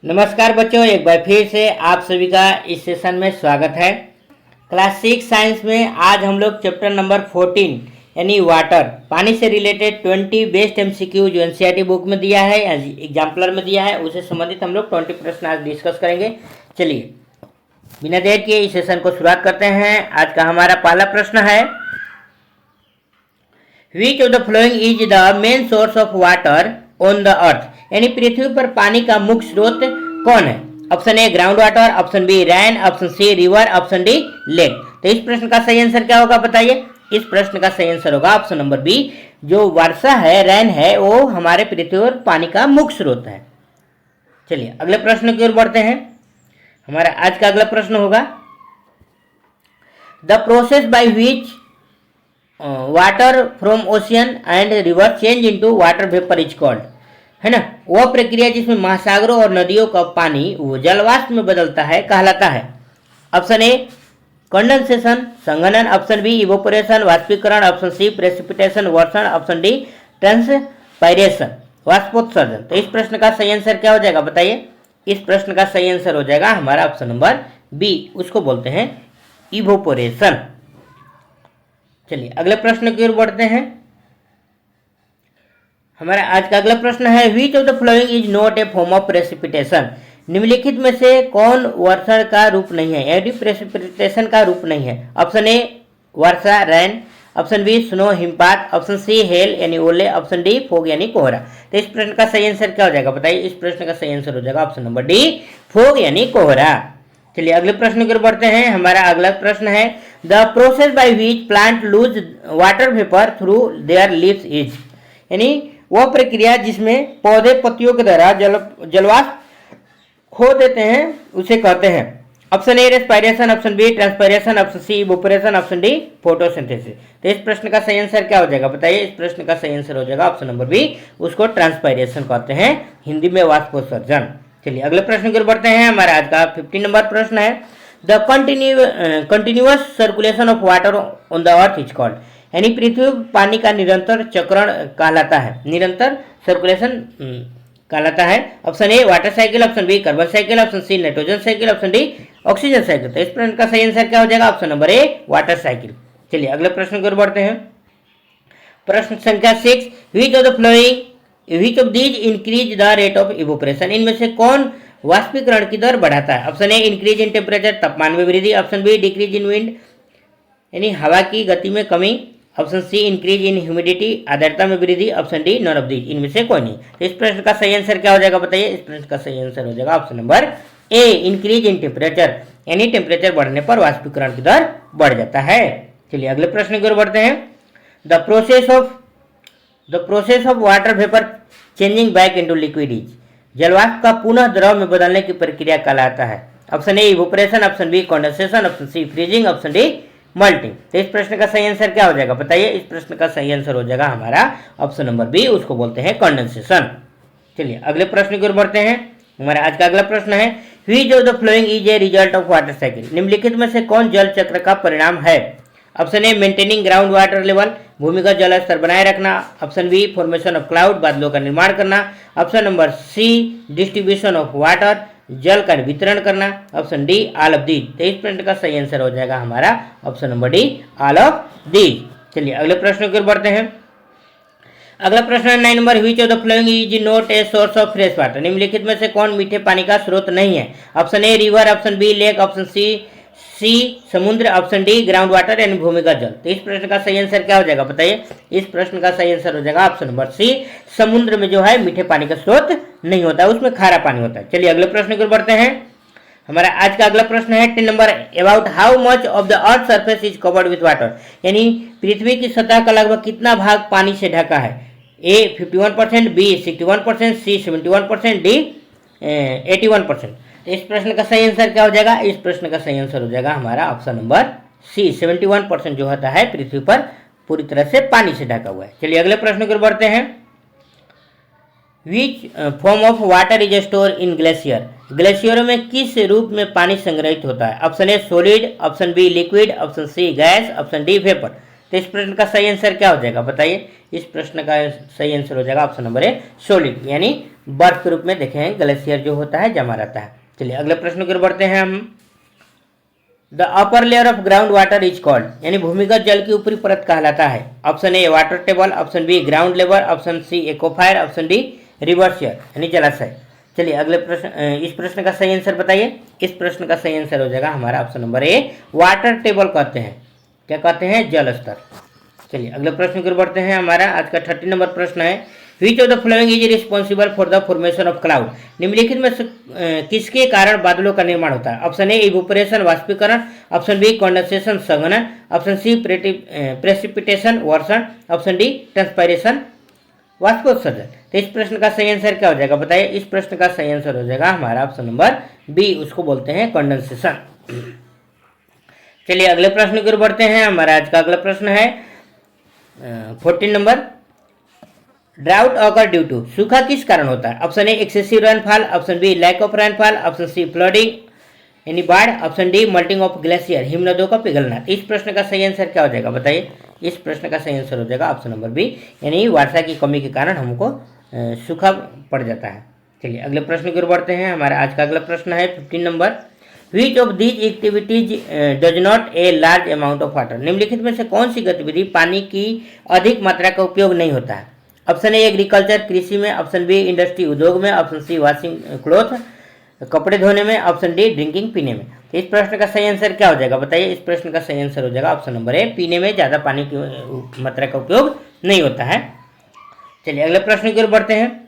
नमस्कार बच्चों, एक बार फिर से आप सभी का इस सेशन में स्वागत है। क्लास 6 साइंस में आज हम लोग चैप्टर नंबर 14 यानी वाटर, पानी से रिलेटेड 20 बेस्ट एमसीक्यू जो एनसीईआरटी बुक में दिया है, एग्जाम्पलर में दिया है, उससे संबंधित हम लोग 20 प्रश्न आज डिस्कस करेंगे। चलिए बिना देर किए इस सेशन को शुरुआत करते हैं। आज का हमारा पहला प्रश्न है, which of the following is the main source of water on the earth, यानी पृथ्वी पर पानी का मुख्य स्रोत कौन है? Option A ground water, option B rain, option C river, option D lake. तो इस प्रश्न का सही आंसर क्या होगा बताइए? इस प्रश्न का सही आंसर होगा ऑप्शन नंबर बी, जो वर्षा है, रैन है, वो हमारे पृथ्वी पर पानी का मुख्य स्रोत है। चलिए अगले प्रश्न की ओर बढ़ते हैं। हमारा आज का अगला प्रश्न होगा, the process by which water from ocean and river change into water vapour is called, है ना, वह प्रक्रिया जिसमें महासागरों और नदियों का पानी वो जलवाष्प में बदलता है कहलाता है। ऑप्शन ए कंडेंसेशन संघनन, ऑप्शन बी इवोपोरेशन वाष्पीकरण, ऑप्शन सी प्रेसिपिटेशन वर्षण, ऑप्शन डी ट्रांसपायरेशन वाष्पोत्सर्जन। तो इस प्रश्न का सही आंसर क्या हो जाएगा बताइए? इस प्रश्न का सही आंसर हो जाएगा हमारा ऑप्शन नंबर बी, उसको बोलते हैं इवोपोरेशन। चलिए अगले प्रश्न की ओर बढ़ते हैं। हमारा आज का अगला प्रश्न है, which of the following is not a form of precipitation, निम्नलिखित में से कौन वर्षा का रूप नहीं है, यानी प्रेसिपिटेशन का रूप नहीं है? ऑप्शन ए वर्षा रैन, ऑप्शन बी स्नो हिमपात, ऑप्शन सी हेल यानी ओले, ऑप्शन डी फोग यानी कोहरा। तो इस प्रश्न का सही आंसर क्या हो जाएगा बताइए? इस प्रश्न का सही आंसर हो जाएगा ऑप्शन नंबर डी फोग यानी कोहरा। चलिए अगले प्रश्न की ओर बढ़ते हैं। हमारा अगला प्रश्न है, the process by which plant loose water vapour through their leaves is, यानी वह प्रक्रिया जिसमें पौधे पत्तियों के द्वारा जलवाष्प खो देते हैं उसे कहते हैं। Option A respiration, option B transpiration, option C evaporation, option D photosynthesis. तो इस प्रश्न का सही आंसर क्या हो जाएगा बताइए? इस प्रश्न का सही आंसर हो जाएगा ऑप्शन नंबर बी, उसको ट्रांसपायरेशन कहते हैं, हिंदी में वाष्पोत्सर्जन। चलिए अगले प्रश्न की ओर बढ़ते हैं। हमारा आज का 15 नंबर प्रश्न है, the continuous circulation of water on the earth is called, यानी पृथ्वी पानी का निरंतर चक्रण कहलाता है, निरंतर सर्कुलेशन कहलाता है। Option A water cycle, option B carbon cycle, option C nitrogen cycle, option D oxygen cycle. तो इस प्रश्न का सही आंसर क्या हो जाएगा? Option number A water cycle. चलिए अगले प्रश्न की ओर बढ़ते हैं। प्रश्न संख्या 6, which of the following which of these increase the rate of evaporation, इनमें से कौन वाष्पीकरण की दर बढ़ाता है? Option A increase in temperature, तापमान में वृद्धि, option B decrease in wind यानी हवा की गति में कमी, option C increase in humidity आर्द्रता में वृद्धि, option D none of these, इनमें से कोई नहीं। तो इस प्रश्न का सही आंसर क्या हो जाएगा बताइए? इस प्रश्न का सही आंसर हो जाएगा option number A increase in temperature, यानी टेम्परेचर बढ़ने पर वाष्पीकरण की दर बढ़ जाता है। चलिए अगले प्रश्न की ओर बढ़ते हैं। The process of water vapour changing back into liquid is, जलवाष्प का पुनः द्रव में बदलने की प्रक्रिया कहलाता है। Option A evaporation, option B condensation, option C freezing, option D melting. तो इस प्रश्न का सही आंसर क्या हो जाएगा बताइए? इस प्रश्न का सही आंसर हो जाएगा हमारा ऑप्शन नंबर बी, उसको बोलते हैं कंडेंसेशन। चलिए अगले प्रश्न की ओर बढ़ते हैं। हमारा आज का अगला प्रश्न है, which of the following is a result of water cycle, निम्नलिखित में से कौन जल चक्र का परिणाम है? Option A maintaining ground water level, भूमिगत जल स्तर बनाए रखना, option B formation of cloud, बादलों का निर्माण करना, option number C distribution of water, जल का वितरण करना, option D all of these. तो इस प्रश्न का सही आंसर हो जाएगा हमारा option number D all of these. चलिए अगले प्रश्न की ओर बढ़ते हैं। अगला प्रश्न है 9 number, which of the following is not a source of fresh water, निम्नलिखित में से कौन मीठे पानी का स्रोत नहीं है? Option A river, option B lake, option C समुद्र, ऑप्शन डी ग्राउंड वाटर यानी भूमिगत जल। तो इस प्रश्न का सही आंसर क्या हो जाएगा बताइए? इस प्रश्न का सही आंसर हो जाएगा ऑप्शन नंबर सी, समुद्र में जो है मीठे पानी का स्रोत नहीं होता है, उसमें खारा पानी होता है। चलिए अगले प्रश्न की ओर बढ़ते हैं। हमारा आज का अगला प्रश्न है 10 number, about how much of the earth surface is covered with water, यानी पृथ्वी की सतह का लगभग कितना भाग पानी से ढका है? ए 51%, बी 61%, सी 71%, डी 81%। इस प्रश्न का सही आंसर क्या हो जाएगा? इस प्रश्न का सही आंसर हो जाएगा हमारा ऑप्शन नंबर सी, 71% जो होता है पृथ्वी पर पूरी तरह से पानी से ढका हुआ है। चलिए अगले प्रश्न की ओर बढ़ते हैं। Which form of water is store in glacier, ग्लेशियरों में किस रूप में पानी संग्रहित होता है? Option A solid, option B liquid, option C gas, option D vapour. तो तो इस प्रश्न का सही आंसर क्या हो जाएगा बताइए। इस प्रश्न का सही आंसर हो जाएगा ऑप्शन नंबर ए सॉलिड, यानी बर्फ के रूप में देखे हैं ग्लेशियर जो होता है जमा रहता है। चलिए अगले प्रश्न की ओर बढ़ते हैं हम। The upper layer of ground water is called, यानी भूमिगत जल की ऊपरी परत कहलाता है। Option A water table, option B ground level, option C aquifer, option D reservoir यानी जलाशय। चलिए अगले प्रश्न, इस प्रश्न का सही आंसर बताइए। इस प्रश्न का सही आंसर हो जाएगा हमारा option number A water table कहते हैं। क्या कहते हैं? जल स्तर। चलिए अगले प्रश्न की ओर बढ़ते हैं। हमारा आज का 30 नंबर प्रश्न है, which of the following is responsible for the formation of cloud, निम्नलिखित में से किसके कारण बादलों का निर्माण होता है? ऑप्शन ए इवोपरेशन वाष्पीकरण, ऑप्शन बी कंडेंसेशन संघनन, ऑप्शन सी प्रेसिपिटेशन वर्षण, ऑप्शन डी ट्रांसपायरेशन वाष्पोत्सर्जन। तो इस प्रश्न का सही आंसर क्या हो जाएगा बताइए। इस प्रश्न का सही आंसर हो जाएगा हमारा ऑप्शन नंबर बी, उसको बोलते हैं कंडेंसेशन। चलिए अगले प्रश्न की ओर बढ़ते हैं। हमारा आज का अगला प्रश्न है 14 number, drought occur due to, सूखा किस कारण होता है? Option A excessive rainfall, option B lack of rainfall, option C flooding यानी बाढ़, option D melting of glacier हिमनदों का पिघलना। इस प्रश्न का सही आंसर क्या हो जाएगा बताइए। इस प्रश्न का सही आंसर हो जाएगा ऑप्शन नंबर बी, यानी वर्षा की कमी के कारण हमको सूखा पड़ जाता है। चलिए अगले प्रश्न की ओर बढ़ते हैं। हमारा आज का अगला प्रश्न है 15 number, which of these activities does not a large amount of water, निम्नलिखित में से कौन सी गतिविधि पानी की अधिक मात्रा का उपयोग नहीं होता है? ऑप्शन ए एग्रीकल्चर कृषि में, ऑप्शन बी इंडस्ट्री उद्योग में, ऑप्शन सी वॉशिंग क्लॉथ कपड़े धोने में, ऑप्शन डी ड्रिंकिंग पीने में। तो इस प्रश्न का सही आंसर क्या हो जाएगा बताइए। इस प्रश्न का सही आंसर हो जाएगा ऑप्शन नंबर ए, पीने में ज़्यादा पानी की मात्रा का उपयोग नहीं होता है। चलिए अगले प्रश्न की ओर बढ़ते हैं।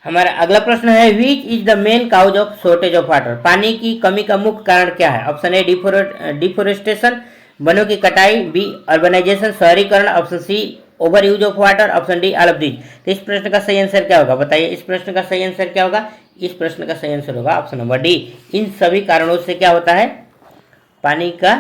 हमारा अगला प्रश्न है, which is the main cause of shortage of water, पानी की कमी का मुख्य कारण क्या है? ऑप्शन ए डिफोरेस्टेशन वनों की कटाई, बी अर्बनाइजेशन शहरीकरण, option C over use of water, option D all of these. तो इस प्रश्न का सही आंसर क्या होगा बताइए। इस प्रश्न का सही आंसर क्या होगा। इस प्रश्न का सही आंसर होगा ऑप्शन नंबर डी, इन सभी कारणों से क्या होता है? पानी का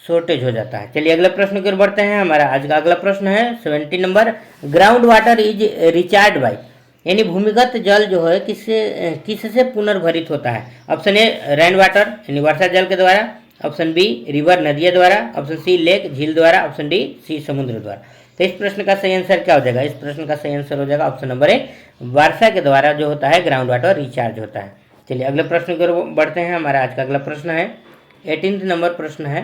शॉर्टेज हो जाता है। चलिए अगले प्रश्न की ओर बढ़ते हैं। हमारा आज का अगला प्रश्न है 17 number, ground water is recharge by, यानी भूमिगत जल जो है किससे पुनर्भरित होता है? ऑप्शन ए रेन वाटर यानी वर्षा जल के द्वारा, ऑप्शन बी रिवर नदियों द्वारा, ऑप्शन सी लेक झील द्वारा, ऑप्शन डी सी समुद्र द्वारा। तो इस प्रश्न का सही आंसर क्या हो जाएगा। इस प्रश्न का सही आंसर हो जाएगा ऑप्शन नंबर ए, वर्षा के द्वारा जो होता है ग्राउंड वाटर रिचार्ज होता है। चलिए अगले प्रश्न की ओर बढ़ते हैं। हमारा आज का अगला प्रश्न है 18 नंबर प्रश्न है,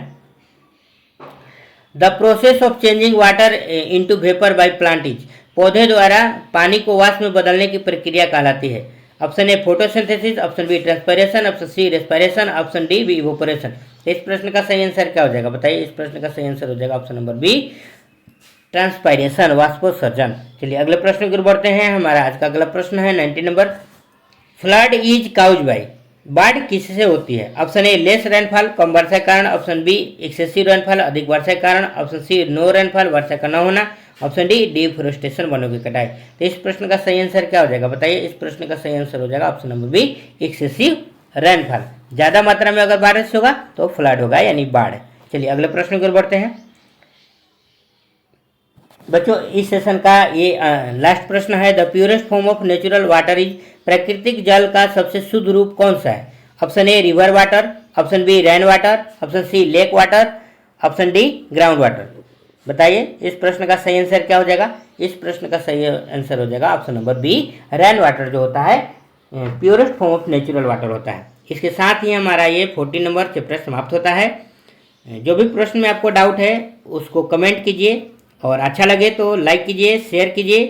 the process of changing water into vapour by plant is, पौधे द्वारा पानी को वाष्प में बदलने की प्रक्रिया कहलाती है। Option A photosynthesis, option B transpiration, option C respiration, option D B evaporation. इस प्रश्न का सही आंसर क्या हो जाएगा बताइए। इस प्रश्न का सही आंसर हो जाएगा ऑप्शन नंबर बी, ट्रांसपायरेशन वाष्पोत्सर्जन। चलिए अगले प्रश्न की ओर बढ़ते हैं। हमारा आज का अगला प्रश्न है 19 number, flood is cause by, बाढ़ किससे होती है? ऑप्शन ए लेस रेनफॉल कम वर्षा के कारण, ऑप्शन बी एक्सेसिव रेनफॉल अधिक वर्षा के कारण, ऑप्शन सी नो रेनफॉल वर्षा का न होना, ऑप्शन डी डिफोरेस्टेशन वनों की कटाई। तो इस प्रश्न का सही आंसर क्या हो जाएगा बताइए। इस प्रश्न का सही आंसर हो जाएगा option number B, excessive rainfall, ज़्यादा मात्रा में अगर बारिश होगा तो फ्लड होगा यानी बाढ़। चलिए अगले प्रश्न की ओर बढ़ते हैं। बच्चों इस सेशन का ये लास्ट प्रश्न है, the purest form of natural water is, प्राकृतिक जल का सबसे शुद्ध रूप कौन सा है? Option A river water, option B rain water, option C lake water, option D ground water. बताइए इस प्रश्न का सही आंसर क्या हो जाएगा। इस प्रश्न का सही आंसर हो जाएगा option number B, rain water जो होता है purest form of natural water होता है। इसके साथ ही हमारा ये 14 नंबर चैप्टर समाप्त होता है। जो भी प्रश्न में आपको डाउट है उसको कमेंट कीजिए और अच्छा लगे तो लाइक कीजिए, शेयर कीजिए